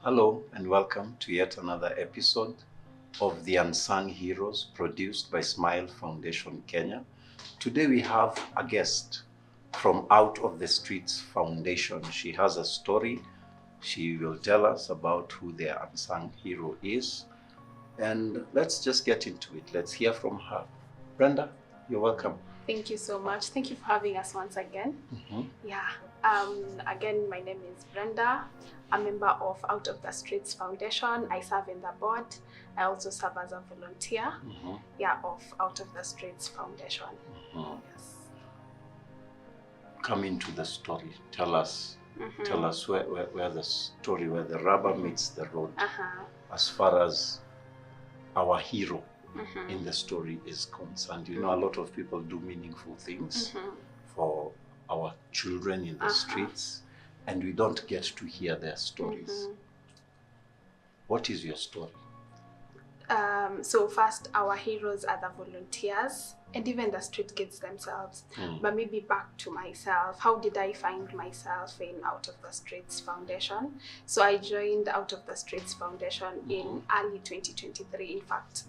Hello and welcome to yet another episode of the Unsung Heroes produced by Smile Foundation Kenya. Today we have a guest from Out of the Streets Foundation. She has a story. She will tell us about who their unsung hero is. And let's just get into it. Let's hear from her. Brendah, you're welcome. Thank you so much. Thank you for having us once again. Yeah. Again, my name is Brendah, a member of Out of the Streets Foundation. I serve in the board. I also serve as a volunteer of Out of the Streets Foundation. Yes. Come into the story. Tell us where the story, where the rubber meets the road, as far as our hero in the story is concerned. You know, a lot of people do meaningful things for our children in the streets, and we don't get to hear their stories. What is your story? So first, our heroes are the volunteers and even the street kids themselves. But maybe back to myself, how did I find myself in Out of the Streets Foundation? So I joined Out of the Streets Foundation in early 2023, in fact,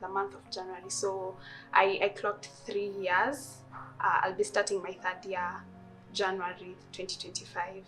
the month of January. So I clocked 3 years. I'll be starting my third year, January 2025.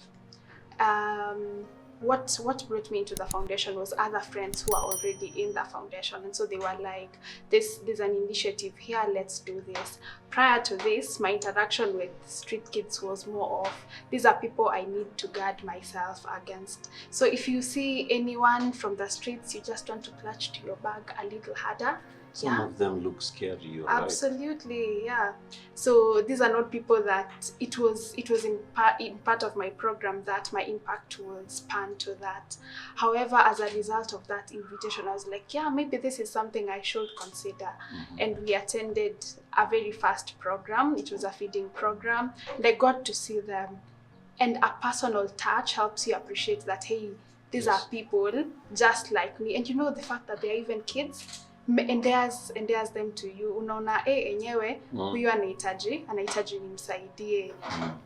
What brought me into the foundation was other friends who are already in the foundation, and so they were like, there's an initiative here, let's do this. Prior to this, my interaction with street kids was more of, these are people I need to guard myself against. So if you see anyone from the streets, you just want to clutch to your bag a little harder. Some of them look scary, absolutely, yeah. So these are not people that it was in part of my program that my impact will span to that. However, as a result of that invitation, I was like, yeah, maybe this is something I should consider. And we attended a very fast program. It was a feeding program, and I got to see them. And a personal touch helps you appreciate that, hey, these are people just like me. And you know, the fact that they're even kids, endears them to you. Unaona enyewe huyu anahitaji nimsaidie,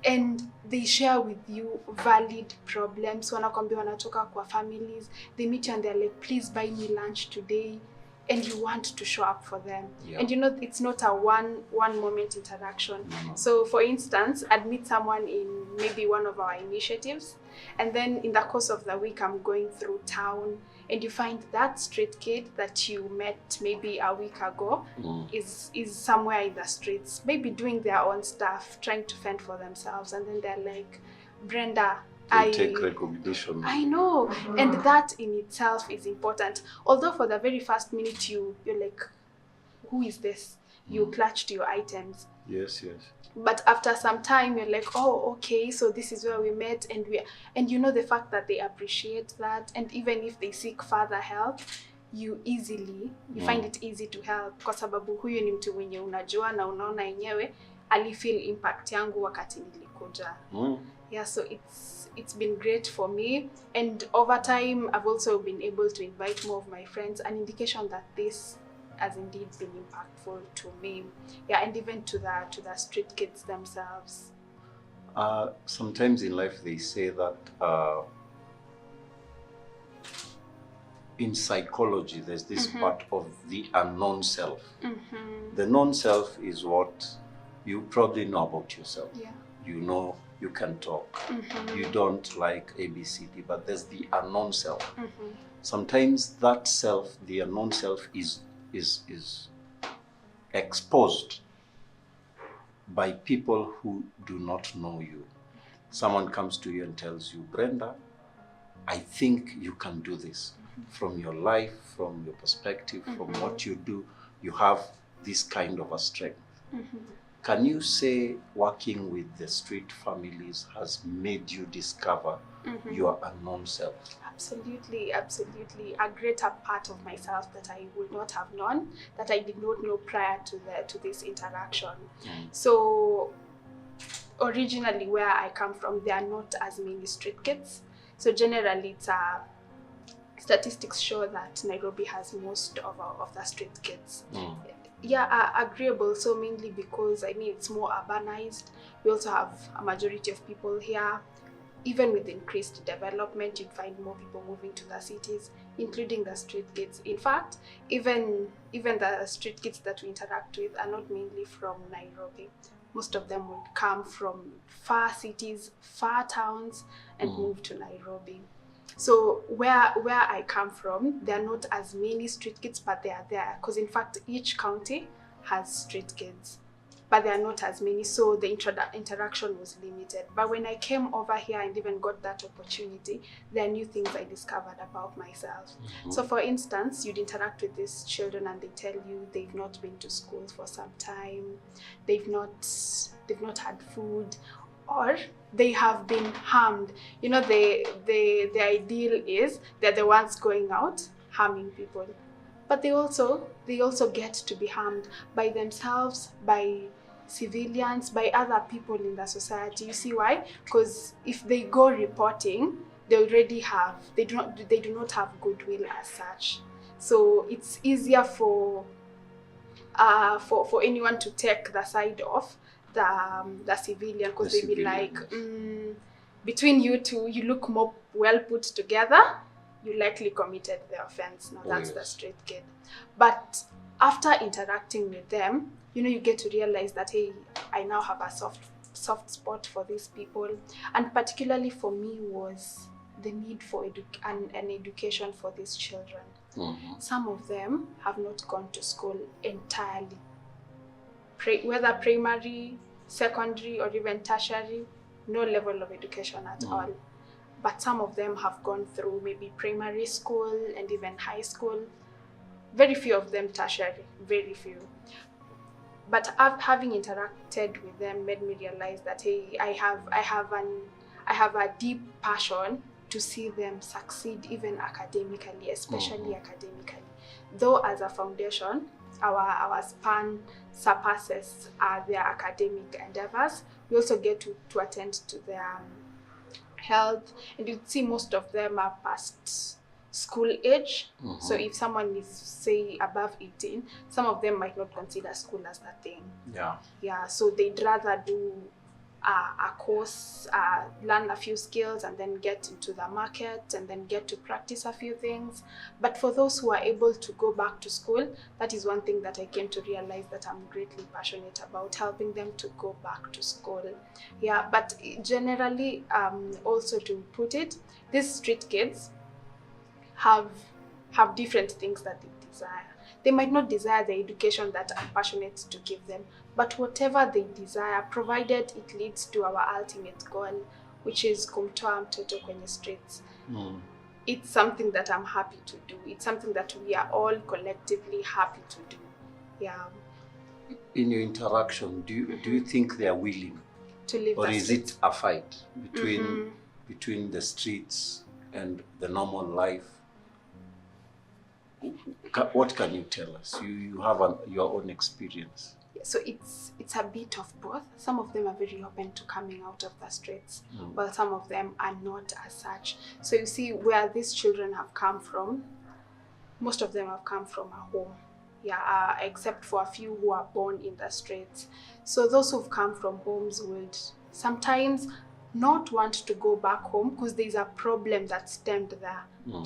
and they share with you valid problems. Wanakwambia wanatoka kwa families, they meet you and they're like, please buy me lunch today, and you want to show up for them. And you know, it's not a one moment interaction. So for instance, I'd meet someone in maybe one of our initiatives, and then in the course of the week I'm going through town, and you find that street kid that you met maybe a week ago is somewhere in the streets, maybe doing their own stuff, trying to fend for themselves, and then they're like, Brendah, I take recognition. I know, and that in itself is important. Although for the very first minute you're like, who is this? You clutch to your items. Yes. But after some time, you're like, oh, okay, so this is where we met, and you know, the fact that they appreciate that, and even if they seek further help, you find it easy to help, kwa sababu huyu ni mtu mwenye unajua na unaona yenyewe alifeel impact yangu wakati nilikuja. Yeah, so it's been great for me, and over time I've also been able to invite more of my friends, an indication that this has indeed been impactful to me, and even to the street kids themselves. Sometimes in life they say that in psychology there's this part of the unknown self. The known self is what you probably know about yourself. You know you can talk, you don't like ABCD, but there's the unknown self. Sometimes that self, the unknown self, is exposed by people who do not know you. Someone comes to you and tells you, Brendah, I think you can do this. From your life, from your perspective, from what you do, you have this kind of a strength. Can you say working with the street families has made you discover your unknown self? Absolutely, absolutely. A greater part of myself that I would not have known, that I did not know prior to this interaction. So originally where I come from, there are not as many street kids. So generally statistics show that Nairobi has most of the street kids. Yeah, agreeable. So mainly because, I mean, it's more urbanized. We also have a majority of people here. Even with increased development, you'd find more people moving to the cities, including the street kids. In fact, even the street kids that we interact with are not mainly from Nairobi. Most of them would come from far cities, far towns, and move to Nairobi. So where I come from, there are not as many street kids, but they are there. Because in fact, each county has street kids, but there are not as many. So the interaction was limited. But when I came over here and even got that opportunity, there are new things I discovered about myself. So for instance, you'd interact with these children and they tell you they've not been to school for some time, they've not had food, or they have been harmed. You know, the ideal is they're the ones going out harming people, but they also get to be harmed by themselves, by civilians, by other people in the society. You see why? Because if they go reporting, they do not have goodwill as such. So it's easier for anyone to take the side of the civilian, because they'd be like, between you two, you look more well put together, you likely committed the offense. Now that's the street kid. But after interacting with them, you know, you get to realize that, hey, I now have a soft spot for these people. And particularly for me was the need for an education for these children. Some of them have not gone to school entirely, whether primary, secondary, or even tertiary, no level of education at all. But some of them have gone through maybe primary school and even high school. Very few of them tertiary, very few. But having interacted with them made me realize that, hey, I have a deep passion to see them succeed even academically, especially academically. Though as a foundation, our span surpasses their academic endeavors, we also get to attend to their health, and you'd see most of them are past school age. So if someone is, say, above 18, some of them might not consider school as that thing. So they'd rather do a course, learn a few skills, and then get into the market, and then get to practice a few things. But for those who are able to go back to school, that is one thing that I came to realize that I'm greatly passionate about, helping them to go back to school. But generally, also to put it, these street kids have different things that they desire. They might not desire the education that I'm passionate to give them, but whatever they desire, provided it leads to our ultimate goal, which is kumtoa mtoto kwenye streets. It's something that I'm happy to do. It's something that we are all collectively happy to do. In your interaction, do you think they are willing to live, or is it a fight between the streets and the normal life? What can you tell us? You have your own experience. So it's a bit of both. Some of them are very open to coming out of the streets, while some of them are not as such. So you see, where these children have come from, most of them have come from a home. Except for a few who are born in the streets. So those who've come from homes would sometimes not want to go back home because there's a problem that stemmed there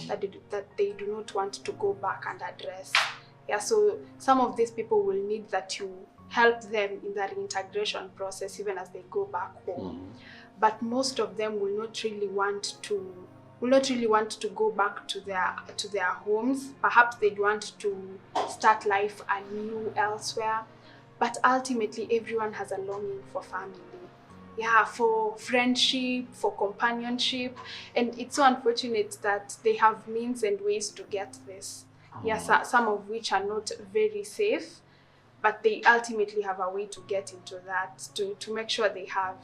that they do not want to go back and address. So some of these people will need that you help them in that integration process even as they go back home. But most of them will not really want to go back to their homes. Perhaps they'd want to start life anew elsewhere. But ultimately, everyone has a longing for family. yeah, for friendship, for companionship, and it's so unfortunate that they have means and ways to get this. Yeah, some of which are not very safe, but they ultimately have a way to get into that, to make sure they have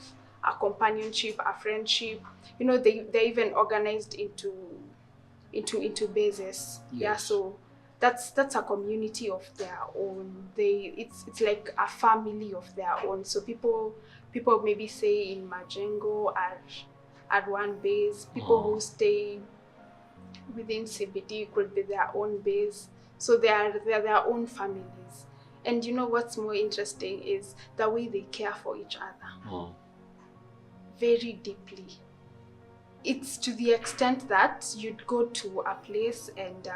a companionship, a friendship. You know, they're even organized into bases. Yes. Yeah, so that's a community of their own. It's like a family of their own. So people maybe say in Majengo are one base. People who stay within CBD could be their own base. So they're their own families. And you know what's more interesting is the way they care for each other. Very deeply. It's to the extent that you'd go to a place and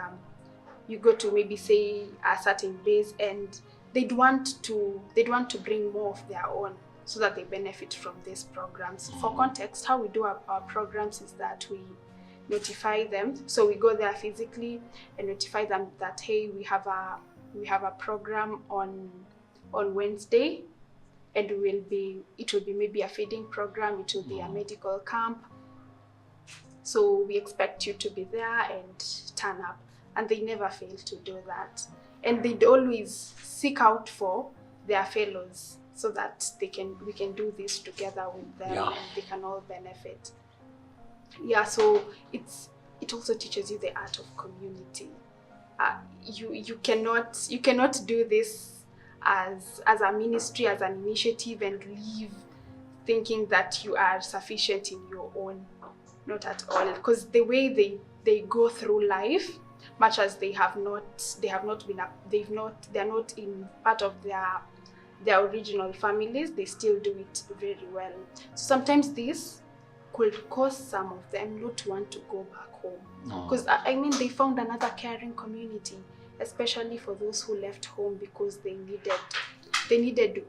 you go to maybe say a certain base, and they'd want to bring more of their own so that they benefit from these programs. For context, how we do our programs is that we notify them. So we go there physically and notify them that, hey, we have a program on Wednesday, and it will be maybe a feeding program, it will be a medical camp. So we expect you to be there and turn up. And they never fail to do that. And they'd always seek out for their fellows so that we can do this together with them, and they can all benefit. Yeah, so it also teaches you the art of community. You cannot do this as a ministry, as an initiative, and leave thinking that you are sufficient in your own. Not at all, because the way they go through life, much as they're not in part of their original families, they still do it very well. So sometimes this could cause some of them not to want to go back home, because I mean they found another caring community, especially for those who left home because they needed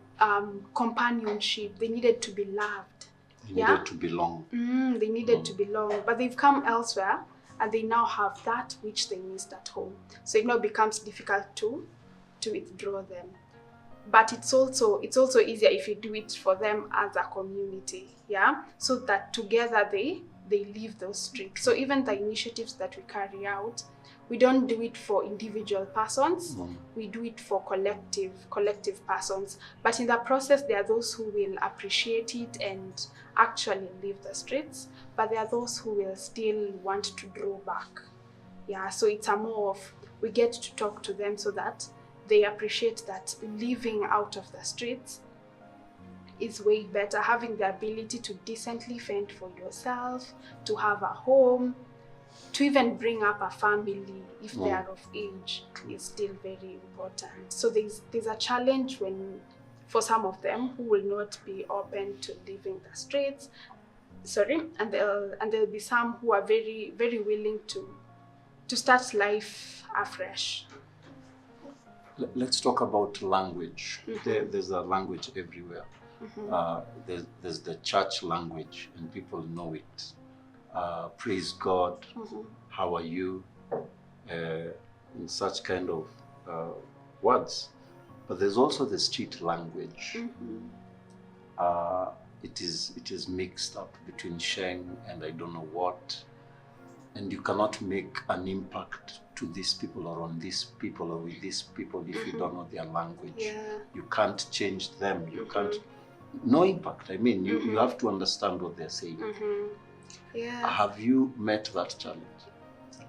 companionship, they needed to be loved. They needed to belong. They needed to belong, but they've come elsewhere and they now have that which they missed at home. So it now becomes difficult to withdraw them. But it's also easier if you do it for them as a community, yeah? So that together they leave those streets. So even the initiatives that we carry out, we don't do it for individual persons, we do it for collective persons. But in the process, there are those who will appreciate it and actually leave the streets, but there are those who will still want to draw back. Yeah, so it's a more of, we get to talk to them so that they appreciate that living out of the streets is way better. Having the ability to decently fend for yourself, to have a home, to even bring up a family if they are of age is still very important. So there's a challenge for some of them who will not be open to leaving the streets. And there'll be some who are very, very willing to start life afresh. Let's talk about language. There's a language everywhere. There's the church language, and people know it. Praise God, how are you, in such kind of words. But there's also the street language. It is mixed up between Sheng and I don't know what, and you cannot make an impact to these people or on these people or with these people if you don't know their language. You can't change them. You can't. No impact. I mean, you have to understand what they're saying. Have you met that challenge?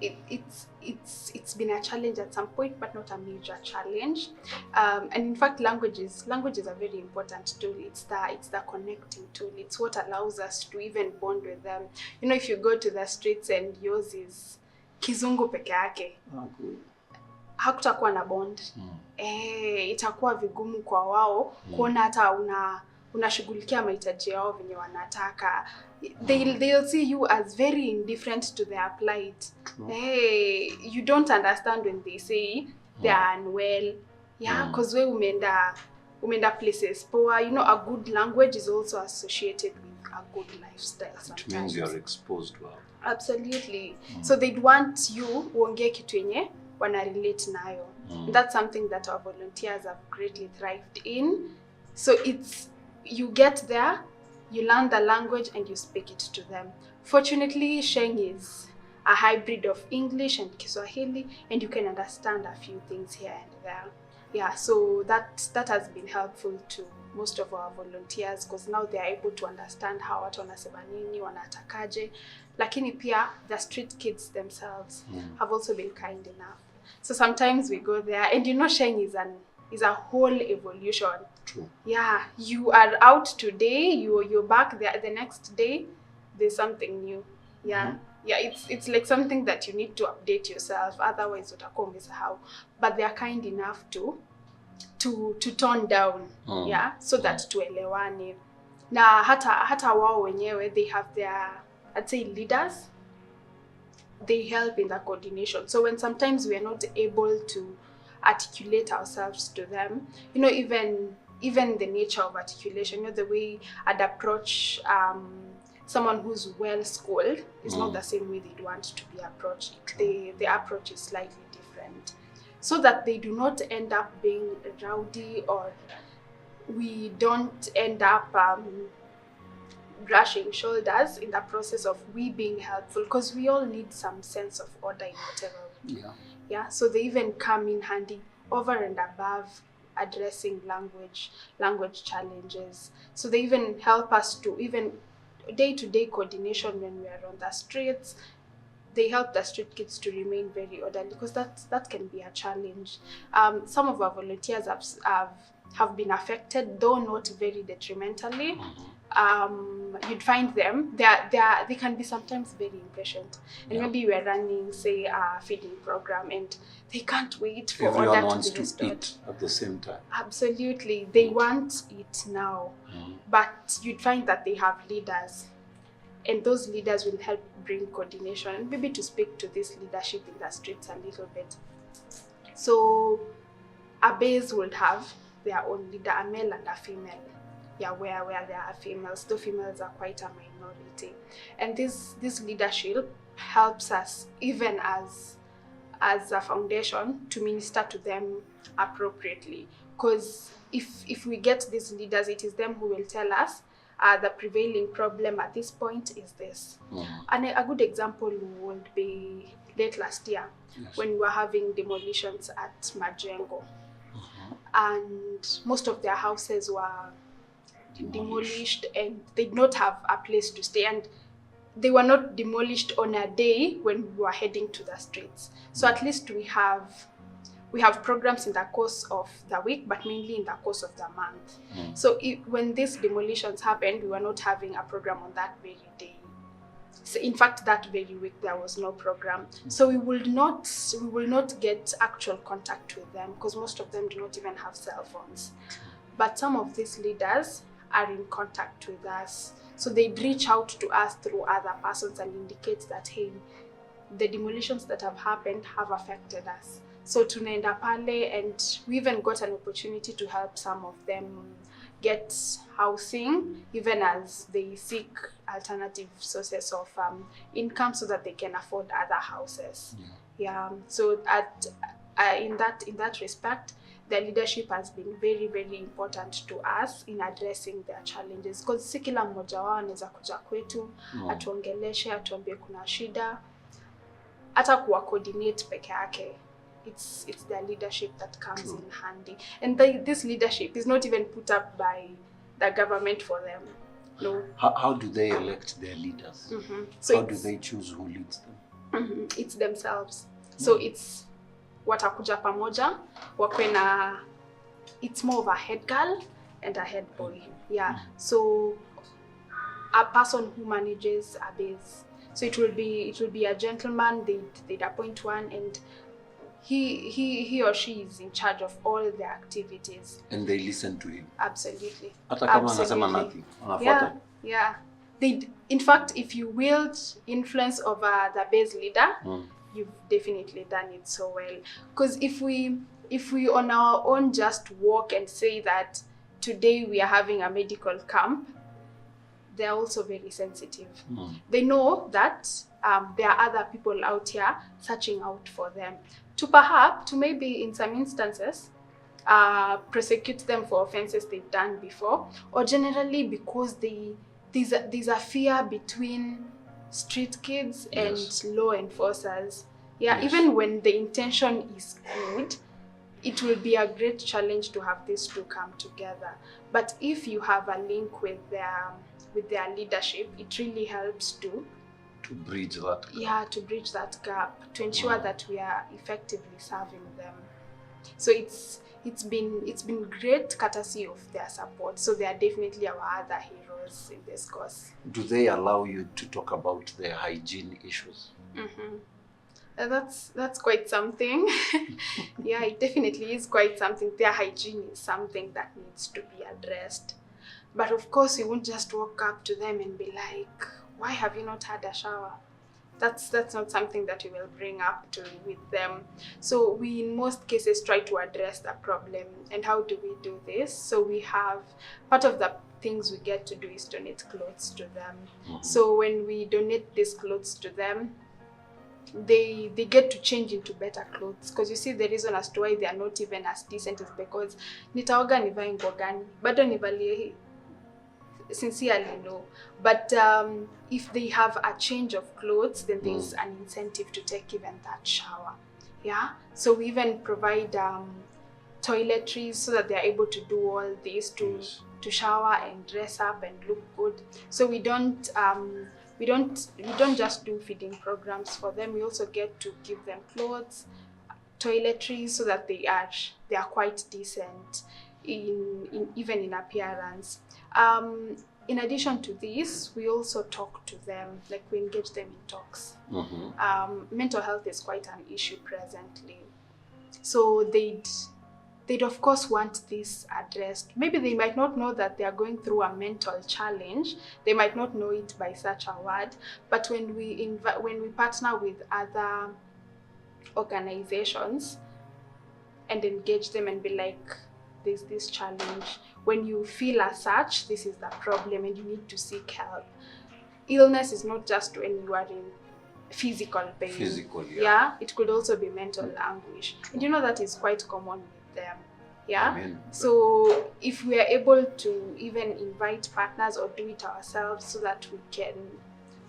It's been a challenge at some point, but not a major challenge. And in fact, languages are very important tool. It's the connecting tool. It's what allows us to even bond with them. You know, if you go to the streets and yours is Kizungu peke yake, hakutakuwa na bond. Itakuwa vigumu kwa wao kuona hata unashughulikia mahitaji yao venye wanataka. They'll see you as very indifferent to their plight. You don't understand when they say they are unwell. Because we umeenda places poor. You know, a good language is also associated with a good lifestyle sometimes. It means you are exposed well. Absolutely. So they'd want you uongee kitu yenye wana relate nayo. That's something that our volunteers have greatly thrived in. So you get there, You learn the language and you speak it to them. Fortunately, Sheng is a hybrid of English and Kiswahili, and you can understand a few things here and there. Yeah, so that has been helpful to most of our volunteers, because now they are able to understand how watu wanasema nini, wanatakaje. Lakini pia the street kids themselves have also been kind enough. So sometimes we go there, and you know, Sheng is a whole evolution. True. Yeah, you are out today, you're back there the next day, there's something new. Yeah. Yeah, it's like something that you need to update yourself, otherwise utakuwa umesahau. But they are kind enough to tone down, yeah, so that tuelewane. Na hata wao wenyewe, they have their, I'd say, leaders. They help in the coordination. So when sometimes we are not able to articulate ourselves to them, you know, even the nature of articulation, you know, the way I'd approach someone who's well schooled is not the same way they'd want to be approached. The approach is slightly different, so that they do not end up being rowdy, or we don't end up brushing shoulders in the process of we being helpful, because we all need some sense of order in whatever we do. Yeah, so they even come in handy over and above addressing language challenges. So they even help us to even day-to-day coordination when we are on the streets. They help the street kids to remain very orderly, because that can be a challenge. Some of our volunteers have been affected, though not very detrimentally. You'd find them, they can be sometimes very impatient. And maybe we're running, say, a feeding program, and they can't wait for everyone order wants to be restored. eat at the same time. Absolutely, they want it now. But you'd find that they have leaders, and those leaders will help bring coordination, and maybe to speak to this leadership in the streets a little bit. So a base would have their own leader, a male and a female. Yeah, where there are females, though females are quite a minority. And this leadership helps us, even as a foundation, to minister to them appropriately. Because if we get these leaders, it is them who will tell us the prevailing problem at this point is this. And a good example would be late last year, when we were having demolitions at Majengo. And most of their houses were demolished, and they did not have a place to stay, and they were not demolished on a day when we were heading to the streets. So at least we have programs in the course of the week, but mainly in the course of the month. So when these demolitions happened, we were not having a program on that very day. So in fact, that very week there was no program. So we will not get actual contact with them, because most of them do not even have cell phones. But some of these leaders are in contact with us. So they'd reach out to us through other persons and indicate that, hey, the demolitions that have happened have affected us. So tunaenda pale, and we even got an opportunity to help some of them get housing, even as they seek alternative sources of income, so that they can afford other houses. So in that respect, the leadership has been very, very important to us in addressing their challenges, because si kila mmoja wao anaweza kuja kwetu atuongeleshe, atuambie kuna shida, hata kuwa coordinate peke yake. It's their leadership that comes in handy, and this leadership is not even put up by the government for them. No. How do they elect their leaders? So how do they choose who leads them? It's themselves. So it's watakuja pamoja, wakwe na, it's more of a head girl and a head boy. So a person who manages a base. So it will be a gentleman. They'd appoint one, and he or she is in charge of all the activities. And they listen to him. Absolutely. Hata kama anasema nothing, anafuata. Yeah. In fact, if you wield influence over the base leader, you've definitely done it so well. Because if we on our own just walk and say that today we are having a medical camp, they're also very sensitive. They know that there are other people out here searching out for them to maybe in some instances prosecute them for offenses they've done before, or generally because they there's a fear between street kids and law enforcers. Yeah, even when the intention is good, it will be a great challenge to have these two come together. But if you have a link with their leadership, it really helps to bridge that gap. Yeah, to bridge that gap, to ensure that we are effectively serving them. So it's been great courtesy of their support. So they are definitely our other heroes in this course. Do they allow you to talk about their hygiene issues? That's quite something. Yeah, it definitely is quite something. Their hygiene is something that needs to be addressed. But of course, we won't just walk up to them and be like, why have you not had a shower? That's not something that we will bring up with them. So we, in most cases, try to address the problem. And how do we do this? So we have, part of the things we get to do is donate clothes to them. So when we donate these clothes to them, they get to change into better clothes, because you see the reason as to why they are not even as decent is because nitaoga nivae nguo gani, bado nivalie, sincerely no. But if they have a change of clothes, then there's an incentive to take even that shower. Yeah, so we even provide toiletries so that they are able to do all this, to shower and dress up and look good. So we don't just do feeding programs for them. We also get to give them clothes, toiletries, so that they are quite decent even in appearance. In addition to this, we also talk to them, like we engage them in talks. Mental health is quite an issue presently. So they'd of course want this addressed. Maybe they might not know that they are going through a mental challenge. They might not know it by such a word. But when we partner with other organizations and engage them and be like, there's this challenge. When you feel as such, this is the problem and you need to seek help. Illness is not just when you are in physical pain. Yeah, it could also be mental anguish. And you know that is quite common with them. Yeah. So if we are able to even invite partners or do it ourselves so that we can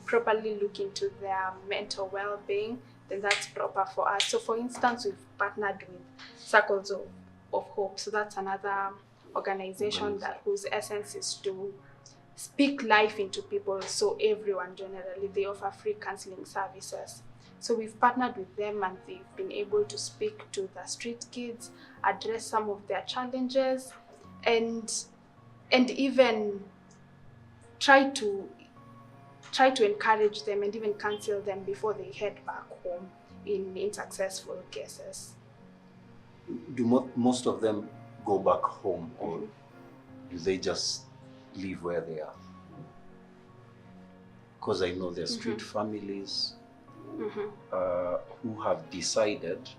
properly look into their mental well-being, then that's proper for us. So for instance, we've partnered with Circles of Hope. So that's another organization whose essence is to speak life into people. So everyone generally, they offer free counseling services. So we've partnered with them and they've been able to speak to the street kids, address some of their challenges, and even try to encourage them and even counsel them before they head back home in successful cases. Do most of them go back home, or do they just live where they are? Because I know there are street families who have decided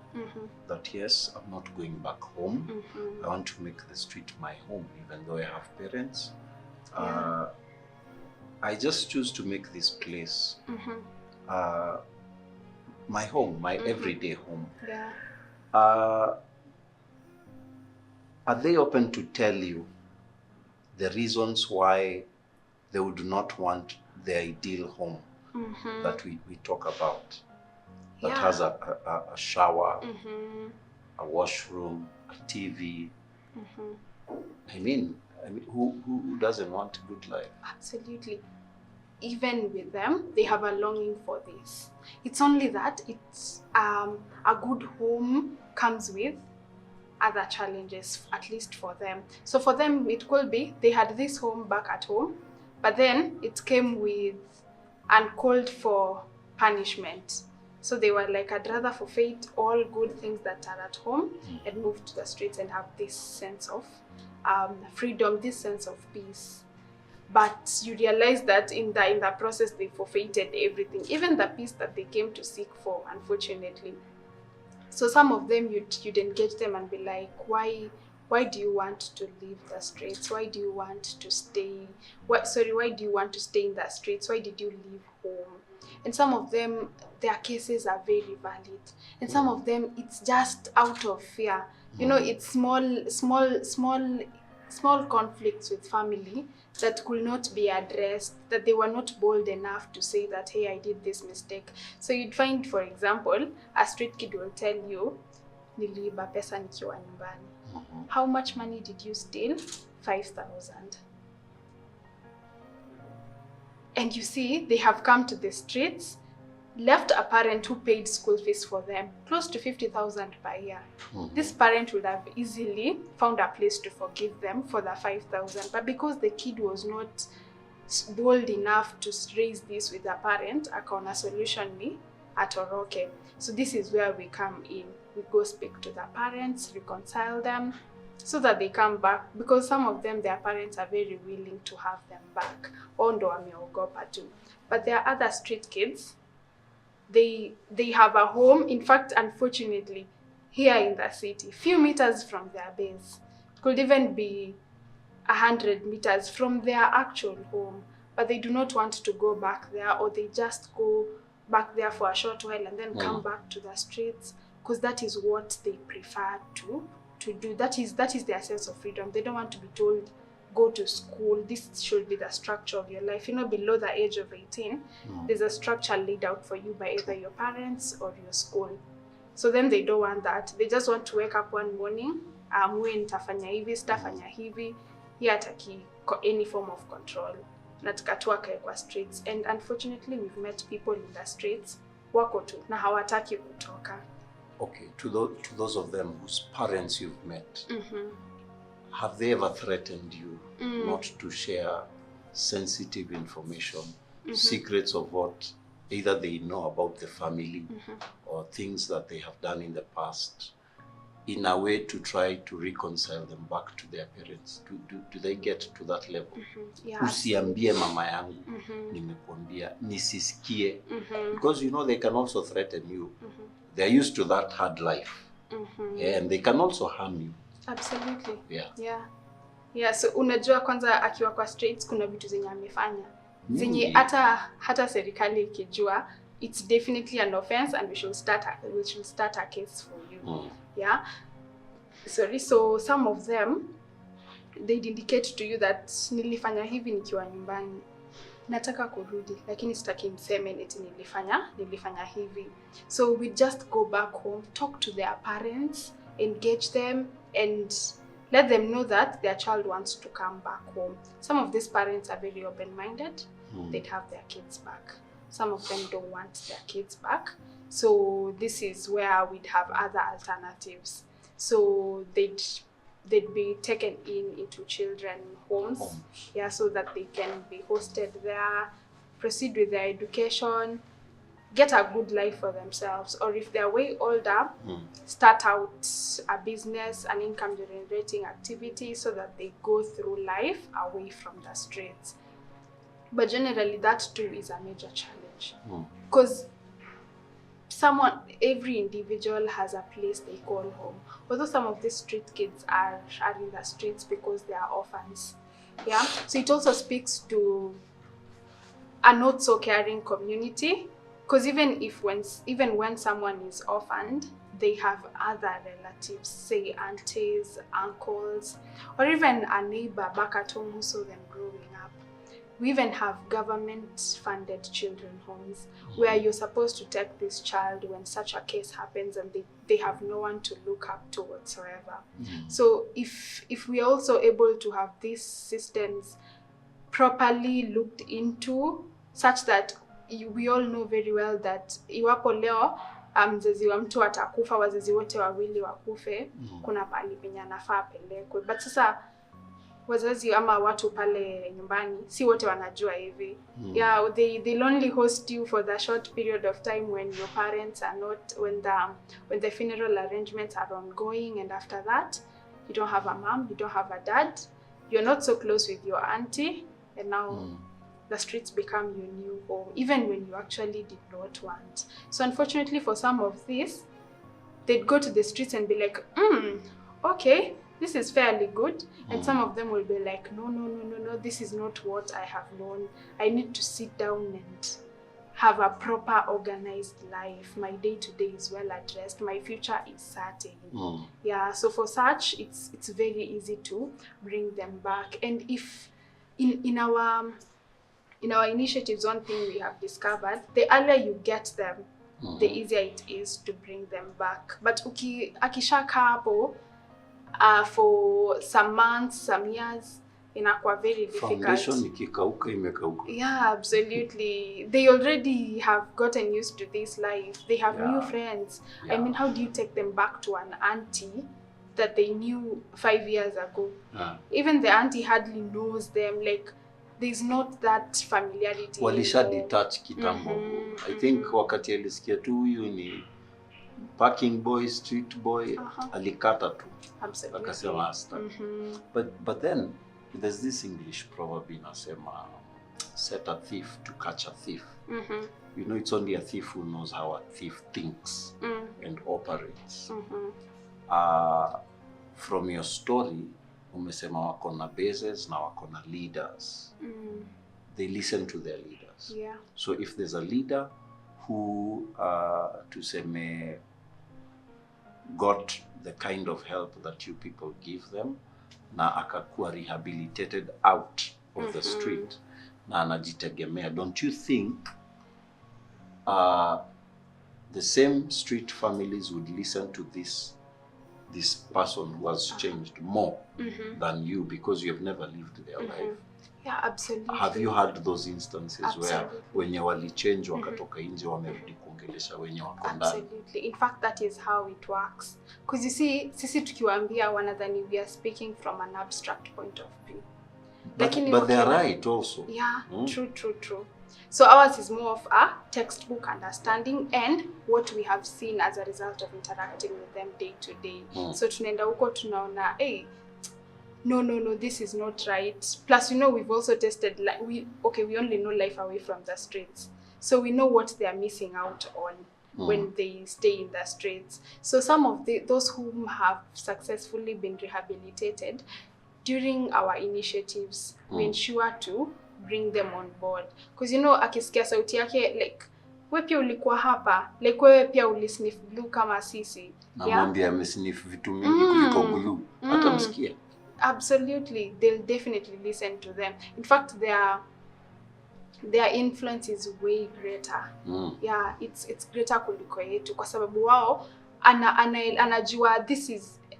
that yes, I'm not going back home. I want to make the street my home, even though I have parents. I just choose to make this place my home, my everyday home. Are they open to tell you the reasons why they would not want the ideal home that we talk about? That has a shower, a washroom, a TV. I mean, who doesn't want a good life? Absolutely. Even with them, they have a longing for this. It's only that it's a good home comes with other challenges, at least for them. So for them, it could be they had this home back at home, but then it came with uncalled for punishment. So they were like, I'd rather forfeit all good things that are at home and move to the streets and have this sense of freedom, this sense of peace. But you realize that in the process, they forfeited everything, even the peace that they came to seek for, unfortunately. So some of them, you'd engage them and be like, why do you want to leave the streets? Why do you want to stay? Why do you want to stay in the streets? Why did you leave home? And some of them, their cases are very valid. And some of them, it's just out of fear. You know, it's small small conflicts with family that could not be addressed, that they were not bold enough to say that, hey, I did this mistake. So you'd find, for example, a street kid will tell you, niliiba pesa nikiwa nyumbani. How much money did you steal? 5,000. And you see, they have come to the streets, left a parent who paid school fees for them, close to 50,000 per year. This parent would have easily found a place to forgive them for the 5,000, but because the kid was not bold enough to raise this with the parent, akaona solution ni atoroke. So this is where we come in. We go speak to the parents, reconcile them, so that they come back, because some of them, their parents are very willing to have them back. Ondo wameogopa tu. But there are other street kids. They have a home. In fact, unfortunately, here in the city, few meters from their base, could even be 100 meters from their actual home, but they do not want to go back there, or they just go back there for a short while and then come back to the streets, because that is what they prefer to do. That is their sense of freedom. They don't want to be told, go to school, this should be the structure of your life. You know, below the age of 18, there's a structure laid out for you by either your parents or your school. So then they don't want that. They just want to wake up one morning, amue nitafanya hivi, sitafanya hivi. He hataki any form of control. Nataka tu akae kwa streets. And unfortunately, we've met people in the streets, wako tu, na hawataki kutoka. Okay, to those of them whose parents you've met, have they ever threatened you not to share sensitive information, secrets of what either they know about the family or things that they have done in the past, in a way to try to reconcile them back to their parents? Do they get to that level? Yeah. Usiambie mama yangu, nimekuambia, nisisikie. Because you know they can also threaten you. They're used to that hard life. Yeah, and they can also harm you. Absolutely. Yeah. So unajua kwanza akiwa kwa streets kuna vitu zenye amefanya. Zenye hata serikali ikijua, it's definitely an offense and we should start a case for you. Yeah. Sorry, so some of them, they'd indicate to you that nilifanya hivi nikiwa nyumbani. Nataka kurudi, lakini sitaki mseme eti nilifanya hivi. So we just go back home, talk to their parents, engage them, and let them know that their child wants to come back home. Some of these parents are very open-minded. They'd have their kids back. Some of them don't want their kids back. So this is where we'd have other alternatives. So they'd be taken into children homes, yeah, so that they can be hosted there, proceed with their education, get a good life for themselves, or if they're way older, start out a business, an income generating activity, so that they go through life away from the streets. But generally that too is a major challenge, because every individual has a place they call home. Although some of these street kids are in the streets because they are orphans. Yeah. So it also speaks to a not so caring community, because even when someone is orphaned, they have other relatives, say aunties, uncles, or even a neighbor back at home who saw them growing up. We even have government-funded children homes where you're supposed to take this child when such a case happens and they have no one to look up to whatsoever. So if we're also able to have these systems properly looked into, such that we all know very well that iwapo leo mzazi wa mtu atakufa, wazazi wote wawili wakufe, kuna pahali penye anafaa apelekwe. But sasa wazazi ama watu pale nyumbani si wote wanajua hivi. Yeah, they'll only host you for the short period of time when your parents are not, when the funeral arrangements are ongoing, and after that you don't have a mom, you don't have a dad, you're not so close with your auntie, and now the streets become your new home, even when you actually did not want. So unfortunately for some of these, they'd go to the streets and be like, okay, this is fairly good. And some of them will be like, no, this is not what I have known. I need to sit down and have a proper organized life. My day-to-day is well addressed. My future is certain. Yeah, so for such, it's very easy to bring them back. And if in our initiatives, one thing we have discovered, the earlier you get them, the easier it is to bring them back. But akisha hapo for some months, some years, inakuwa very difficult. Foundation ikikauka imekauka. Yeah, absolutely. They already have gotten used to this life. They have new friends. I mean, how do you take them back to an auntie that they knew 5 years ago? Even the auntie hardly knows them. Like, there's not that familiarity. Walisha detach kitambo. I think wakati alisikia tu huyu ni parking boy, street boy, alikata tu. Absolutely. Akasema asta. But then there's this English proverb inasema, set a thief to catch a thief. You know, it's only a thief who knows how a thief thinks and operates. From your story, umesema wako na bases na wako na leaders. They listen to their leaders. Yeah. So if there's a leader who tuseme got the kind of help that you people give them, na akakuwa rehabilitated out of the street, na anajitegemea, don't you think the same street families would listen to this person who has changed more than you, because you have never lived their life? Yeah, absolutely. Have you had those instances where wenye wali change wakatoka nje wamerudi kuongelesha wenye wako ndani? Absolutely. In fact, that is how it works. Because you see, sisi tukiwaambia wanadhani we are speaking from an abstract point of view. But they are right also. Yeah, true. So ours is more of a textbook understanding and what we have seen as a result of interacting with them day to day. So tunaenda huko tunaona, hey, no, this is not right. Plus, you know, we've also tested, like, we only know life away from the streets. So we know what they are missing out on when they stay in the streets. So some of those whom have successfully been rehabilitated, during our initiatives, we ensure to bring them on board. Because, you know, akisikia sauti yake, like, wewe pia ulikuwa hapa, like wewe pia ulisniff blue kama sisi. Na mwambie amesniff vitu mingi kuliko blue. Hata msikia. Absolutely, they'll definitely listen to them. In fact, their influence is way greater. Yeah, it's greater kuliko yetu kwa sababu wao anajua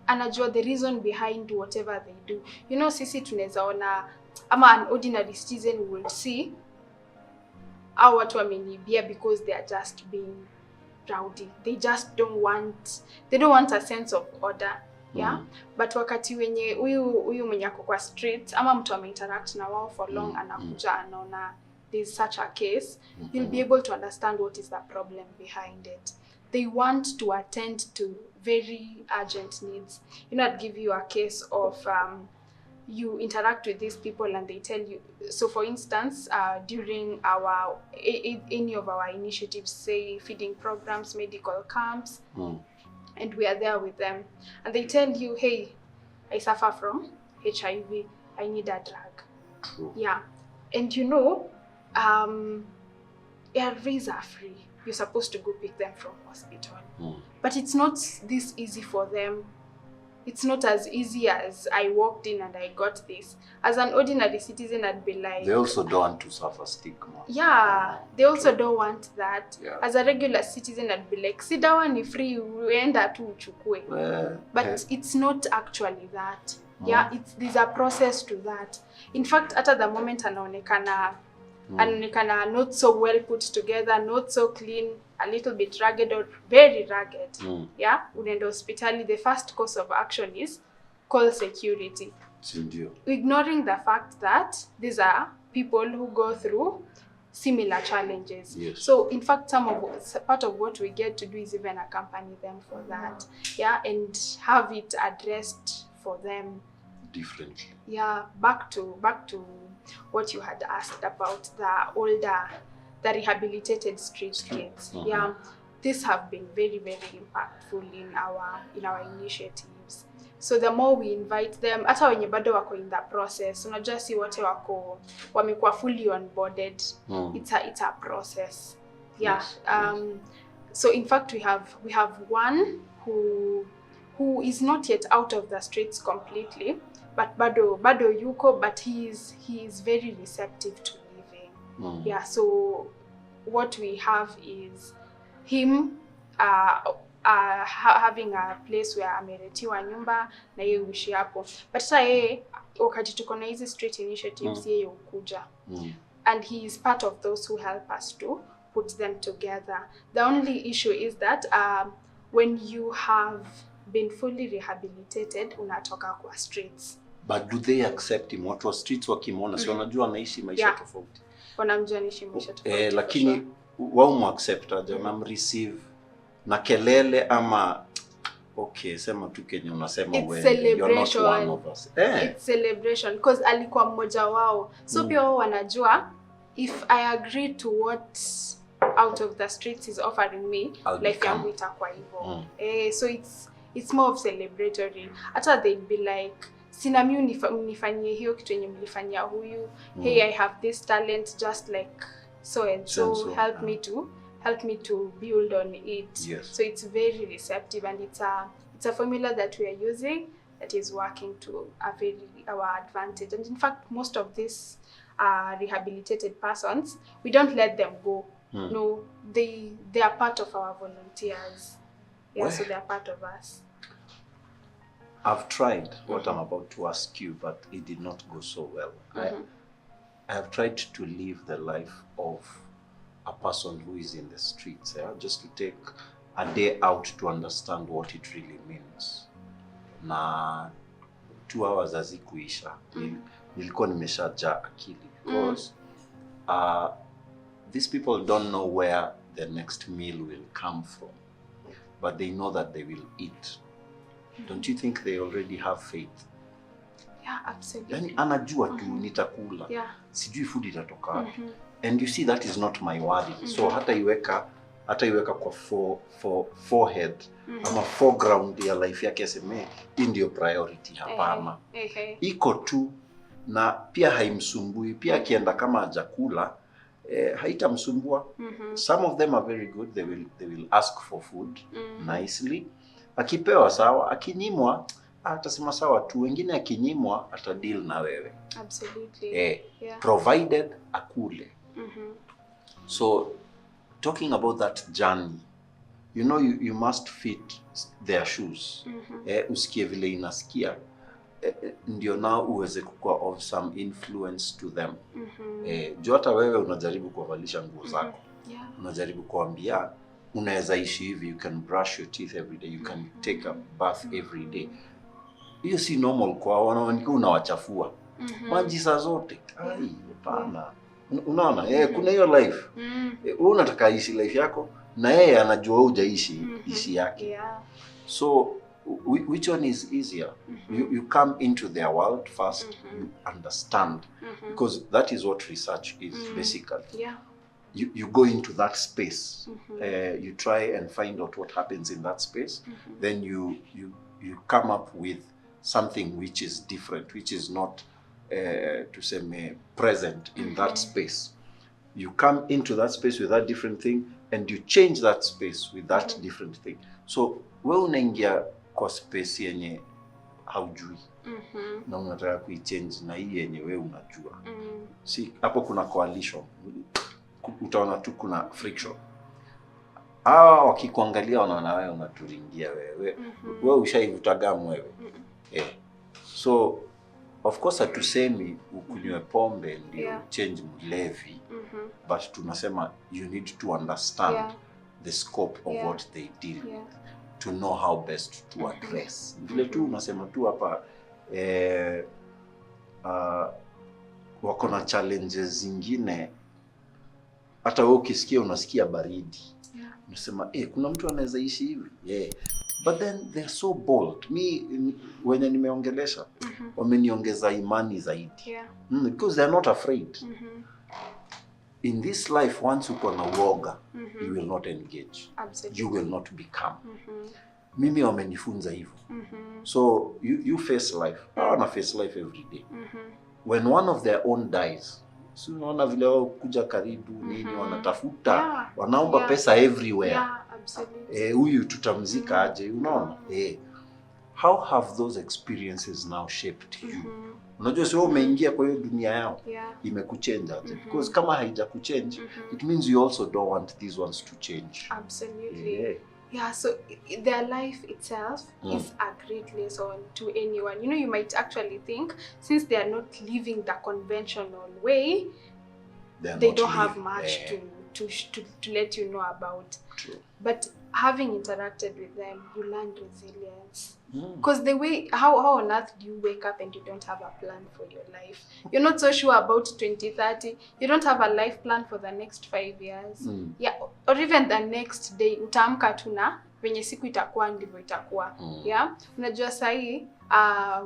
anajua the reason behind whatever they do. You know, sisi tunaweza ona ama an ordinary citizen will see how watu wamenibia because they are just being rowdy. They don't want a sense of order. Yeah, but wakati wenye huyu mwenye ako kwa street ama mtu ameinteract na wao for long anakuja anaona there's such a case, you'll be able to understand what is the problem behind it. They want to attend to very urgent needs. You know, I'd give you a case of you interact with these people and they tell you, so for instance, during any of our initiatives, say feeding programs, medical camps, and we are there with them, and they tell you, hey, I suffer from HIV, I need a drug. True. Yeah, and you know, ARVs are free. You're supposed to go pick them from hospital. But it's not this easy for them. It's not as easy as I walked in and I got this. As an ordinary citizen, I'd be like... They also don't want to suffer stigma. Yeah, they also don't want that. Yeah. As a regular citizen, I'd be like, si dawa ni free, uenda tu uchukue. But it's not actually that. Yeah, there's a process to that. In fact, at the moment, anaonekana not so well put together, not so clean, a little bit ragged or very ragged. Yeah, unaenda hospitali, the first course of action is call security. Ignoring the fact that these are people who go through similar challenges. Yes. So in fact, part of what we get to do is even accompany them for that. Yeah, and have it addressed for them differently. Yeah, back to what you had asked about the rehabilitated street kids. Yeah, these have been very, very impactful in our initiatives. So the more we invite them, hata wenye bado wako in that process, unajua si wote wamekuwa fully onboarded. It's a process. Yeah. Yes, So in fact we have one who is not yet out of the streets completely, but bado yuko, but he is very receptive to living. Yeah, so what we have is him having a place where ameretiwa nyumba na yeye uishi hapo, but sasa yeye wakati tuko na hizi street initiatives yeye ukuja, and he is part of those who help us to put them together. The only issue is that when you have been fully rehabilitated, unatoka kwa streets. But do they accept him? Watu wa streets wakimwona, si wanajua anaishi maisha tofauti. Wanamjua anaishi maisha tofauti. Lakini wao mu-accept aje, receive na kelele ama okay, sema tu Kenya unasema wewe you're not one of us. It's celebration because alikuwa mmoja wao. So pia wao wanajua if I agree to what out of the streets is offering me, life yangu itakuwa hivyo. So it's more of celebratory. Hata they'd be like, sina mimi unifanyie hiyo kitu yenye mlifanyia huyu. Hey, I have this talent just like so and so, help me to build on it. Yes. So it's very receptive, and it's a formula that we are using that is working to our advantage. And in fact, most of these rehabilitated persons, we don't let them go. No, they are part of our volunteers. Yeah, so they are part of us. I've tried what I'm about to ask you, but it did not go so well. I have tried to live the life of a person who is in the streets, just to take a day out to understand what it really means. Na 2 hours hazikuisha. Nilikuwa nimeshajaa akili because these people don't know where the next meal will come from, but they know that they will eat. Don't you think they already have faith? Yeah, absolutely. Yani anajua tu nitakula. Yeah. Sijui food itatoka wapi. And you see that is not my worry. So hata iweka kwa forehead ama foreground ya life yake aseme hii ndio priority, hapana. Iko tu na pia haimsumbui. Pia akienda kama hajakula haitamsumbua. Some of them are very good. They will ask for food nicely. Akipewa sawa, akinyimwa atasema sawa tu. Wengine akinyimwa atadeal na wewe. Absolutely. Provided akule. So talking about that journey, you know, you must fit their shoes. Usikie vile inasikia, ndio nao uweze kuwa of some influence to them. Juu hata wewe unajaribu kuwavalisha nguo zako. Unajaribu kuambia unaweza ishi hivi, you can brush your teeth every day, you can take a bath every day. Hiyo si normal kwa wanaonika unawachafua. Maji saa zote. Ai, hapana. Unaona, kuna hiyo life. Wewe unataka ishi life yako na yeye anajua hujaishi ishi yake. So which one is easier? You come into their world first, you understand, because that is what research is basically. You go into that space, you try and find out what happens in that space, then you come up with something which is different, which is not to say present in that space. You come into that space with that different thing, and you change that space with that different thing. So wewe unaingia kwa space yenye haujui na unataka kuichange na hii yenye wewe unajua. Si hapo kuna coalition, utaona tu kuna friction. Wakikuangalia wanaona wewe unaturingia wewe. Wewe ushaivuta gamu wewe. So of course hatusemi ukunywe pombe ndio change mlevi, but tunasema you need to understand the scope of what they deal with, to know how best to address. Vile tu unasema tu hapa wako na challenges zingine, hata wewe ukisikia unasikia baridi. Unasema kuna mtu anaweza ishi hivi. But then they're so bold. Wenye nimeongelesha wameniongeza imani zaidi. Because they're not afraid. In this life, once uko na uoga, you will not engage. Absolutely. You will not become. Mimi wamenifunza hivyo. So you face life. I wanna face life every day. When one of their own dies, Si unaona vile wao kuja karibu nini wanatafuta, wanaomba pesa everywhere. Yeah, absolutely. Huyu tutamzika aje, unaona? How have those experiences now shaped you? Unajua sio umeingia kwa hiyo dunia yao, imekuchange aje? Because kama haija kuchange, it means you also don't want these ones to change. Absolutely. Yeah, so their life itself is a great lesson to anyone. You know, you might actually think, since they are not living the conventional way, they don't have much to let you know about. True. But having interacted with them, you learn resilience. Because the way, how on earth do you wake up and you don't have a plan for your life? You're not so sure about 2030. You don't have a life plan for the next 5 years. Yeah, or even the next day. Utaamka tu na venye siku itakuwa ndivyo itakuwa. Yeah, unajua sahi,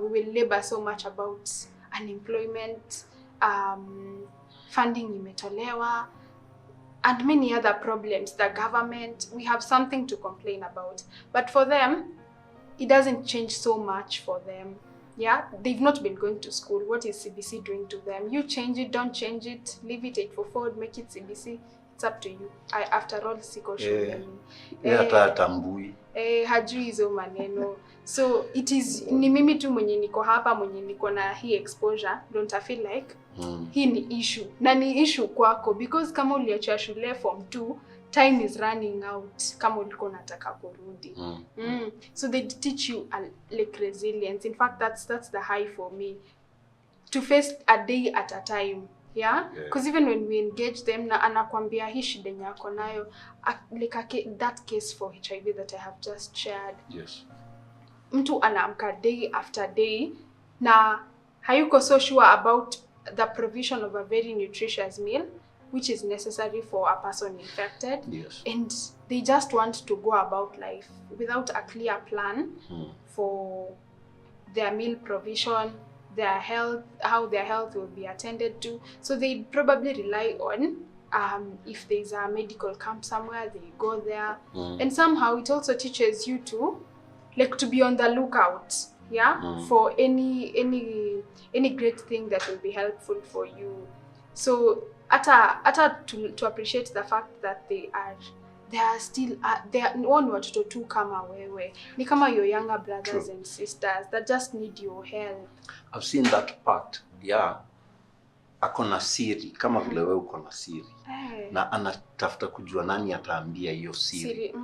we will labor so much about unemployment, funding imetolewa, and many other problems. The government, we have something to complain about. But for them, it doesn't change so much for them. Yeah, they've not been going to school. What is CBC doing to them? You change it, don't change it, leave it 844, make it CBC. It's up to you. After all, siko shule. Hata tambui. Hajui hizo maneno. So it is, ni mimi tu mwenye niko hapa, mwenye niko na hii exposure, don't I feel like hii ni issue. Na ni issue kwako, because kama uliacha shule form 2, time is running out kama ulikuwa unataka kurudi. So they teach you like resilience. In fact, that's the high for me. To face a day at a time. Yeah, because even when we engage them, na anakwambia hii shida yako nayo, like that case for HIV that I have just shared. Yes. Mtu anaamka day after day na hayuko so sure about the provision of a very nutritious meal, which is necessary for a person infected. Yes. And they just want to go about life without a clear plan for their meal provision, their health, how their health will be attended to. So they probably rely on, if there's a medical camp somewhere, they go there. And somehow it also teaches you to, like, to be on the lookout, for any great thing that will be helpful for you. So ata to appreciate the fact that they are still they are one watoto tu kama wewe, ni kama your younger brothers and sisters that just need your help. I've seen that part. Akona siri kama vile wewe uko na siri, na anatafuta kujua nani ataambia hiyo siri.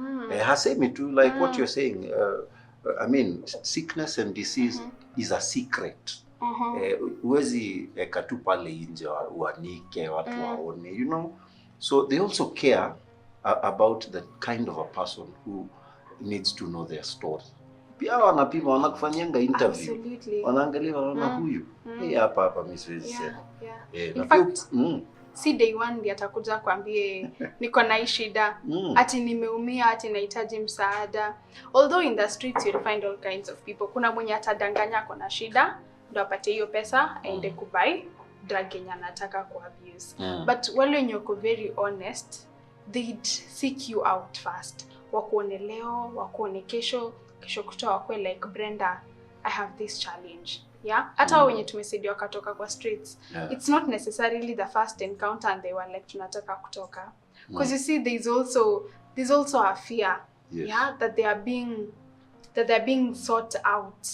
Hasemi tu like what you're saying. I mean, sickness and disease is a secret. Uwezi eka tu pale nje uanike watu waone, you know. So they also care about the kind of a person who needs to know their story. Pia wanapima, wanakufanyanga interview. Wanaangalia wanaona huyu. Hapa mimi siwezi sema. In fact, si day one ndiye atakuja kwambie niko na hii shida, ati nimeumia, ati nahitaji msaada. Although in the streets you'll find all kinds of people. Kuna mwenye atadanganya ako na shida, ndo apate hiyo pesa aende kubai drug yenye anataka ku abuse. But wale wenye wako very honest, they'd seek you out first. Wakuone leo, wakuone kesho kutoa wakwe like, Brendah, I have this challenge. Yeah, hata wenye tumesaidia wakatoka kwa streets. It's not necessarily the first encounter and they were like tunataka kutoka. Because you see, there's also a fear, that they are being sought out,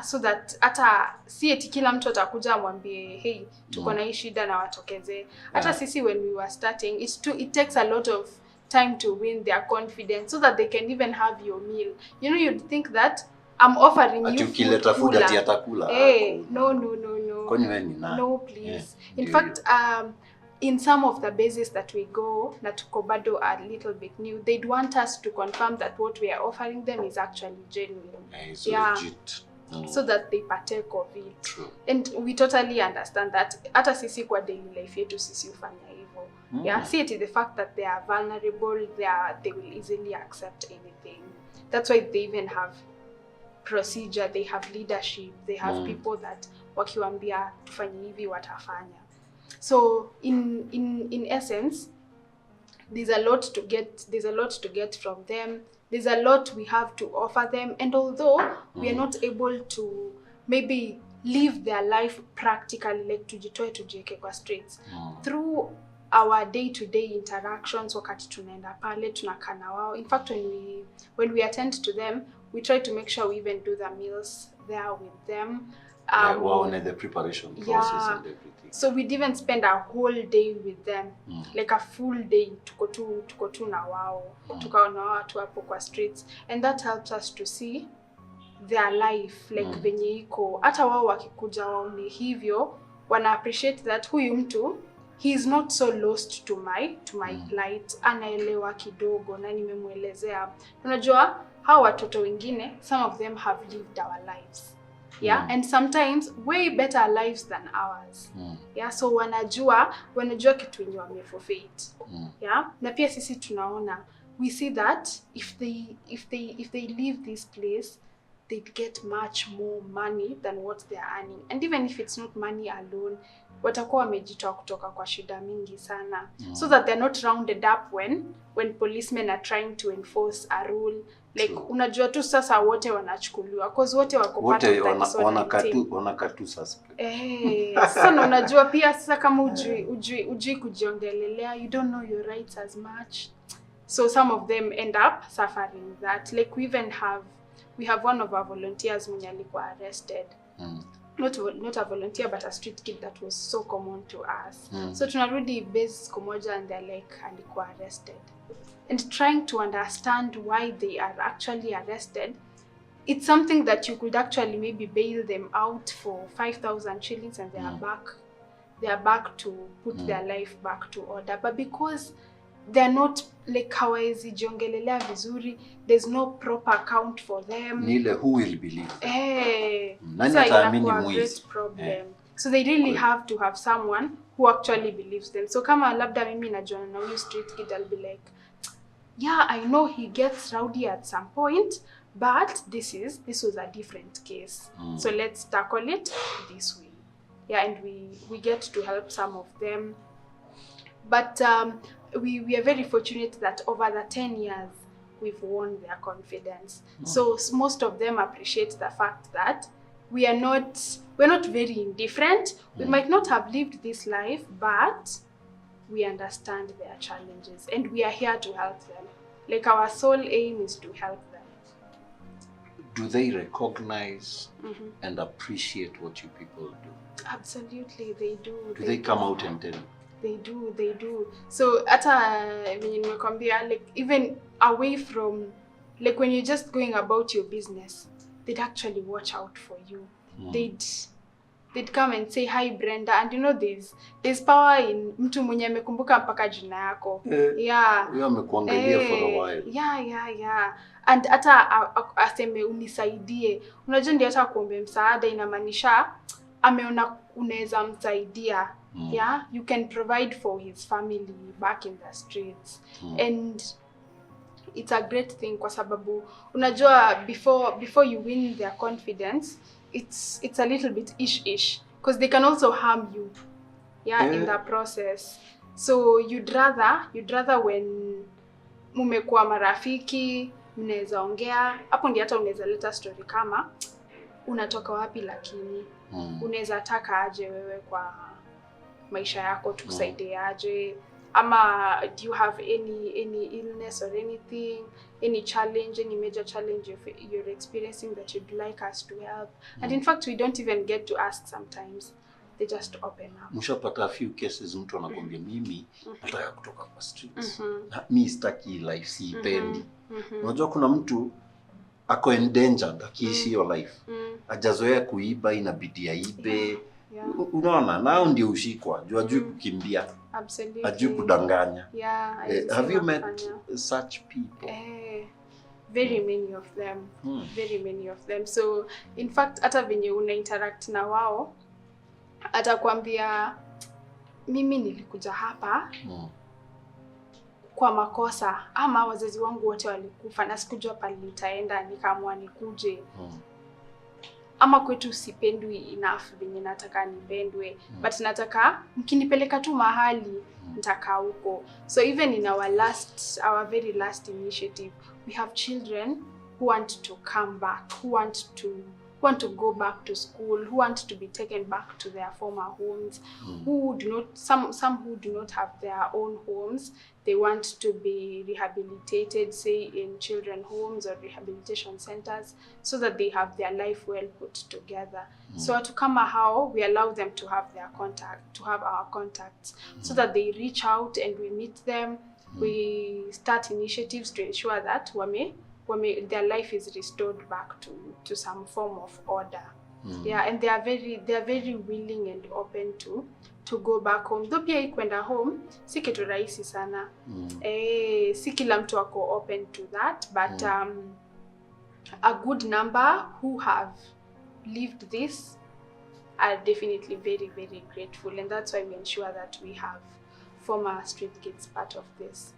so that hata si eti kila mtu atakuja amwambie hey tuko na hii shida na watokeze. Hata sisi when we were starting, it takes a lot of time to win their confidence so that they can even have your meal. You know, you'd think that I'm offering you food ati atakula. No. No, please. In fact, in some of the bases that we go, na tuko bado a little bit new, they'd want us to confirm that what we are offering them is actually genuine. Legit. So that they partake of it. True. And we totally understand that. Hata sisi kwa daily life yetu sisi ufanya hivyo. See it is the fact that they are vulnerable, they will easily accept anything. That's why they even have procedure, they have leadership, they have people that wakiwaambia tufanye hivi watafanya. So in essence, there's a lot to get from them. There's a lot we have to offer them, and although we are not able to maybe live their life practically, like tujitoe tujieke kwa streets through our day-to-day interactions. Wakati tunaenda pale tunakaa na wao, in fact when we attend to them, we try to make sure we even do the meals there with them. The preparation process and everything. So we'd even spend a whole day with them, like a full day. Tuko tu na wao, tuko na wao tu hapo kwa streets, and that helps us to see their life, like venye iko. Hata wao wakikuja waone hivyo, wana appreciate that huyu mtu, he is not so lost to my plight. Anaelewa kidogo na nimemuelezea. Unajua hao watoto wengine, some of them have lived our lives. And sometimes way better lives than ours. So wanajua kitu yenye wameforfeit. Na pia sisi tunaona, we see that if they leave this place, they'd get much more money than what they are earning. And even if it's not money alone, watakuwa wamejitoa kutoka kwa shida mingi sana. So that they're not rounded up when policemen are trying to enforce a rule. Like unajua tu sasa wote wanachukuliwa cause wote wako part of that wanakatu suspect. Sasa unajua pia sasa kama ujui kujiongelelea, you don't know your rights as much. So some of them end up suffering that. Like we have one of our volunteers mwenye alikuwa arrested. Not a volunteer but a street kid that was so common to us. So tunarudi base kumoja and they're like alikuwa arrested. And trying to understand why they are actually arrested, it's something that you could actually maybe bail them out for 5,000 shillings and they are back to put their life back to order. But because they're not like hawezi jiongelelea vizuri, there's no proper account for them. Nile who will believe? So a great problem. So they really have to have someone who actually believes them. So kama labda mimi najua na huyu street kid, I'll be like, yeah, I know he gets rowdy at some point, but this was a different case. So let's tackle it this way. And we get to help some of them. But we are very fortunate that over the 10 years, we've won their confidence. So most of them appreciate the fact that we're not very indifferent. We might not have lived this life, but we understand their challenges and we are here to help them. Like our sole aim is to help them. Do they recognize and appreciate what you people do? Absolutely, they do. Do they come out and tell you? They do. So like even away from, like when you're just going about your business, they'd actually watch out for you. They'd come and say, hi Brenda, and you know there's power in mtu mwenye amekumbuka mpaka jina yako. Amekuangalia for a while. And hata aseme unisaidie. Unajua ndio hata kuombe msaada inamaanisha ameona unaweza msaidia. You can provide for his family back in the streets. And it's a great thing kwa sababu unajua before you win their confidence, it's a little bit ish because they can also harm you in the process. So you'd rather when mumekuwa marafiki, mnaweza ongea, hapo ndio hata unaweza leta story kama unatoka wapi lakini unaweza taka aje wewe kwa maisha yako tukusaidie aje, ama do you have any illness or anything, any challenge, any major challenge you're experiencing that you'd like us to help. And in fact we don't even get to ask sometimes, they just open up. Mshapata a few cases mtu anakuambia mimi nataka kutoka kwa streets na mimi sitaki life, siipendi. Unajua kuna mtu ako endangered akiishi your life, hajazoea kuiba, inabidi aibe. Unaona, nao ndio ushikwa, ajui kukimbia. Absolutely. Ajui kudanganya. Have you met such people? Very many of them. Very many of them. So in fact hata venye una interact na wao atakwambia mimi nilikuja hapa kwa makosa, ama wazazi wangu wote walikufa na sikujua pale nitaenda nikaamua nikuje. Ama kwetu sipendwi enough venye nataka nipendwe, but nataka mkinipeleka tu mahali nitakaa huko. So even in our very last initiative, we have children who want to come back, who want to want to go back to school, who want to be taken back to their former homes, who do not, some who do not have their own homes. They want to be rehabilitated, say in children homes or rehabilitation centers, so that they have their life well put together. So at Kama Hao, we allow them to have their contact, to have our contacts, so that they reach out and we meet them. We start initiatives to ensure that their life is restored back to some form of order. Yeah, and they are very willing and open to go back home. Though pia kwenda home si kitu rahisi sana. Si kila mtu ako open to that, but a good number who have lived this are definitely very, very grateful, and that's why we ensure that we have former street kids part of this.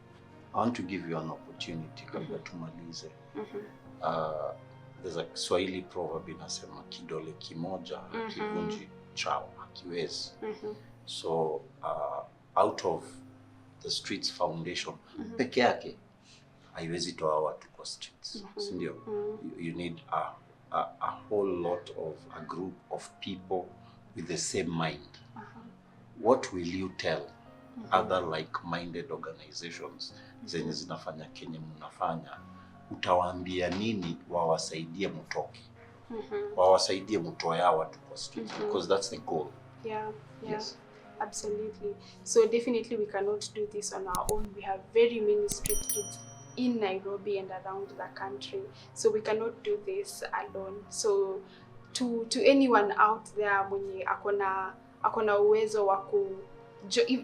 I want to give you an opportunity kabla tumalize. There's a Kiswahili proverb inasema kidole kimoja kivunji chao hakiwezi. So out of the Streets Foundation peke yake haiwezi toa watu kwa streets. Sindio? You need a whole lot of a group of people with the same mind. What will you tell other like-minded organizations zenye zinafanya Kenya mnafanya? Utawaambia nini wawasaidie mtoke? Wawasaidie mtoe watu kwa streets, because that's the goal. Yeah. Yes. Absolutely. So definitely we cannot do this on our own. We have very many street kids in Nairobi and around the country. So we cannot do this alone. So to anyone out there mwenye akona uwezo wa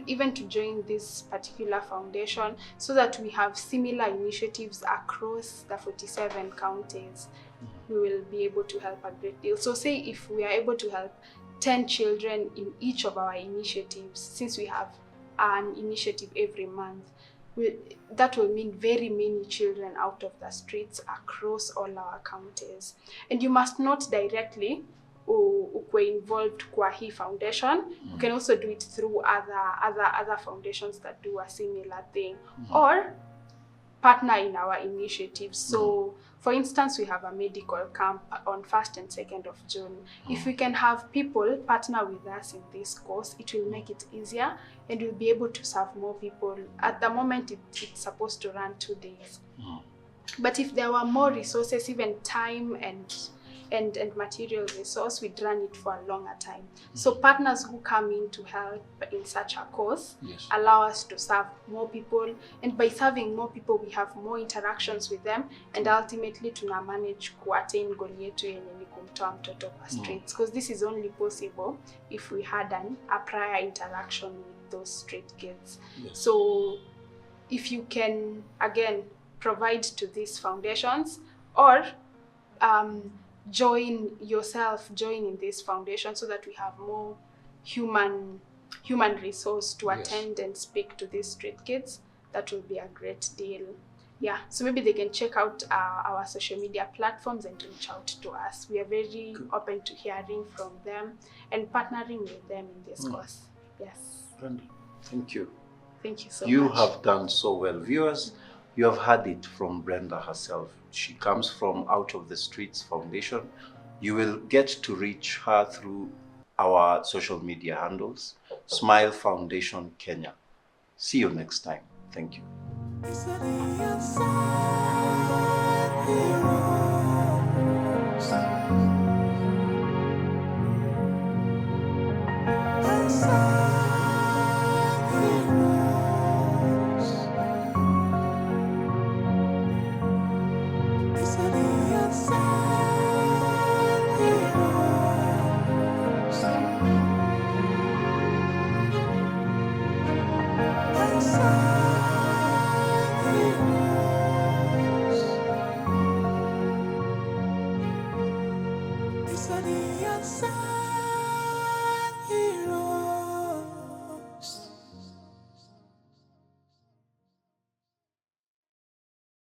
even to join this particular foundation, so that we have similar initiatives across the 47 counties, we will be able to help a great deal. So say if we are able to help 10 children in each of our initiatives, since we have an initiative every month, that will mean very many children out of the streets across all our counties. And you must not directly ukwe involved kwa hii foundation. You can also do it through other foundations that do a similar thing, or partner in our initiatives. So for instance, we have a medical camp on 1st and 2nd of June. If we can have people partner with us in this course, it will make it easier and we'll be able to serve more people. At the moment, it's supposed to run 2 days. But if there were more resources, even time and material resource, we'd run it for a longer time. So partners who come in to help in such a course allow us to serve more people, and by serving more people we have more interactions with them, and ultimately tuna manage to attain goal yetu yenye ni kumtoa mtoto kwa streets, because this is only possible if we had a prior interaction with those street kids. So if you can again provide to these foundations, or join in this foundation, so that we have more human resource to attend and speak to these street kids, that will be a great deal. Yeah, so maybe they can check out our social media platforms and reach out to us. We are very open to hearing from them and partnering with them in this course. Yes. Brendah, thank you. Thank you so much. You have done so well. Viewers, you have heard it from Brendah herself. She comes from Out of the Streets Foundation. You will get to reach her through our social media handles, Smile Foundation Kenya. See you next time. Thank you. It's on the outside.